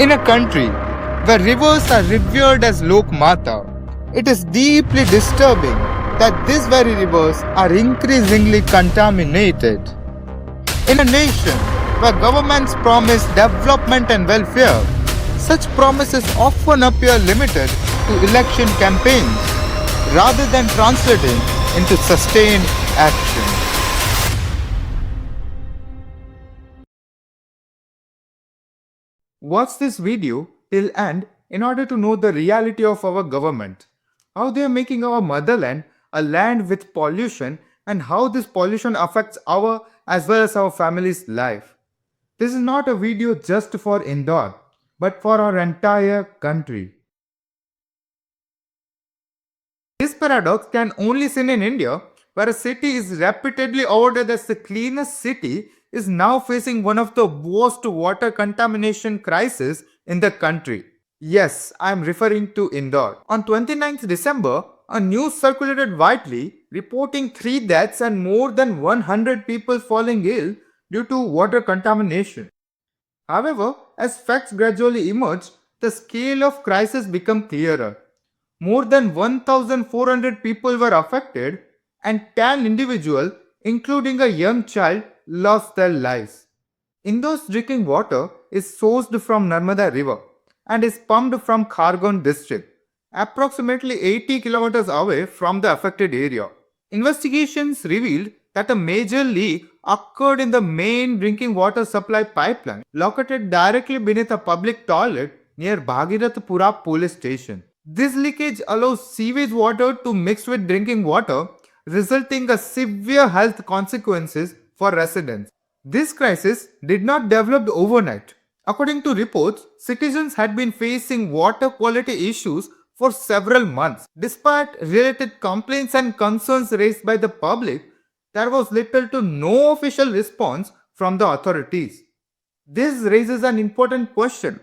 In a country where rivers are revered as Lokmata, it is deeply disturbing that these very rivers are increasingly contaminated. In a nation where governments promise development and welfare, such promises often appear limited to election campaigns rather than translating into sustained action. Watch this video till end in order to know the reality of our government, how they are making our motherland a land with pollution and how this pollution affects our as well as our family's life. This is not a video just for Indore, but for our entire country. This paradox can only seen in India, where a city is repeatedly awarded as the cleanest city is now facing one of the worst water contamination crises in the country. Yes, I am referring to Indore. On 29th December, a news circulated widely reporting 3 deaths and more than 100 people falling ill due to water contamination. However, as facts gradually emerged, the scale of crisis became clearer. More than 1,400 people were affected and 10 individuals, including a young child, lost their lives. Indore's drinking water is sourced from Narmada River and is pumped from Khargon district, approximately 80 kilometers away from the affected area. Investigations revealed that a major leak occurred in the main drinking water supply pipeline located directly beneath a public toilet near Bhagirathpura police station. This leakage allows sewage water to mix with drinking water, resulting in severe health consequences for residents. This crisis did not develop overnight. According to reports, citizens had been facing water quality issues for several months. Despite related complaints and concerns raised by the public, there was little to no official response from the authorities. This raises an important question.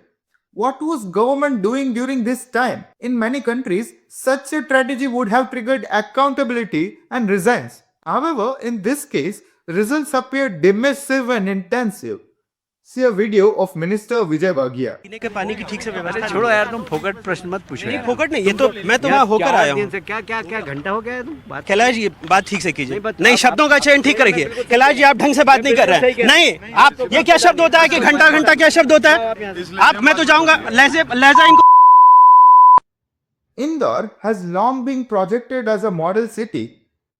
What was government doing during this time? In many countries, such a tragedy would have triggered accountability and resilience. However, in this case, results appear dismissive and intensive. See a video of Minister Vijay Bagia. पीने के पानी की ठीक से व्यवस्था छोड़ो यार, तुम फोकट प्रश्न मत पूछो। नहीं फोकट नहीं, ये तो मैं तो वहाँ होकर आया हूँ। क्या क्या क्या घंटा हो गया है तुम बात? कैलाश जी बात ठीक से कीजिए। नहीं शब्दों का चयन ठीक करिए। कैलाश जी आप ढंग से बात नहीं कर रहे हैं। नहीं आप ये क्या शब्द होता है कि घंटा घंटा क्या शब्द होता है? आप मैं तो जाऊँगा लहजा इनको। Indore has long been projected as a model city,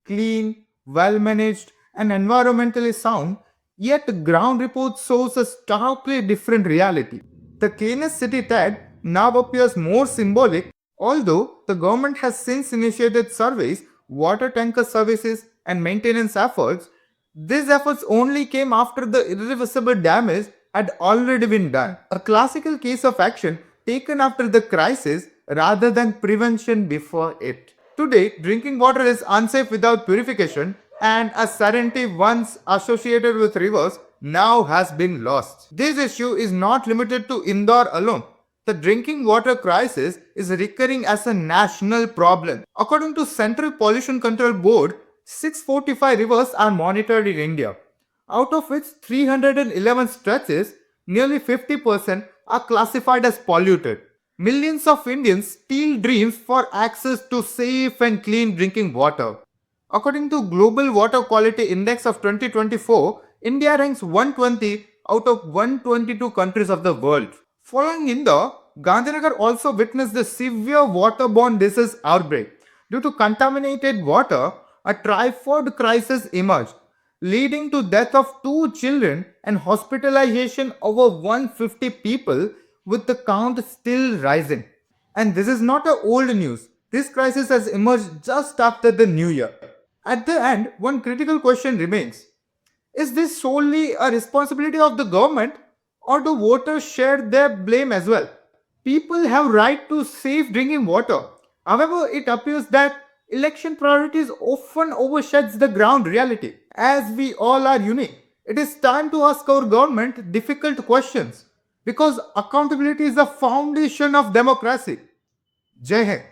clean, well managed, and environmentally sound. Yet ground reports shows a starkly different reality. The cleanest city tag now appears more symbolic, although the government has since initiated surveys, water tanker services, and maintenance efforts. These efforts only came after the irreversible damage had already been done. A classical case of action taken after the crisis rather than prevention before it. Today, drinking water is unsafe without purification, and a serenity once associated with rivers now has been lost. This issue is not limited to Indore alone. The drinking water crisis is recurring as a national problem. According to Central Pollution Control Board, 645 rivers are monitored in India, out of which 311 stretches, nearly 50%, are classified as polluted. Millions of Indians still dream for access to safe and clean drinking water. According to Global Water Quality Index of 2024, India ranks 120 out of 122 countries of the world. Following Indore, Gandhinagar also witnessed a severe waterborne disease outbreak. Due to contaminated water, a typhoid crisis emerged, leading to death of 2 children and hospitalization over 150 people, with the count still rising. And this is not a old news. This crisis has emerged just after the new year. At the end, one critical question remains. Is this solely a responsibility of the government, or do voters share their blame as well? People have right to safe drinking water. However, it appears that election priorities often overshadows the ground reality. As we all are unique, it is time to ask our government difficult questions, because accountability is the foundation of democracy. Jai Hind.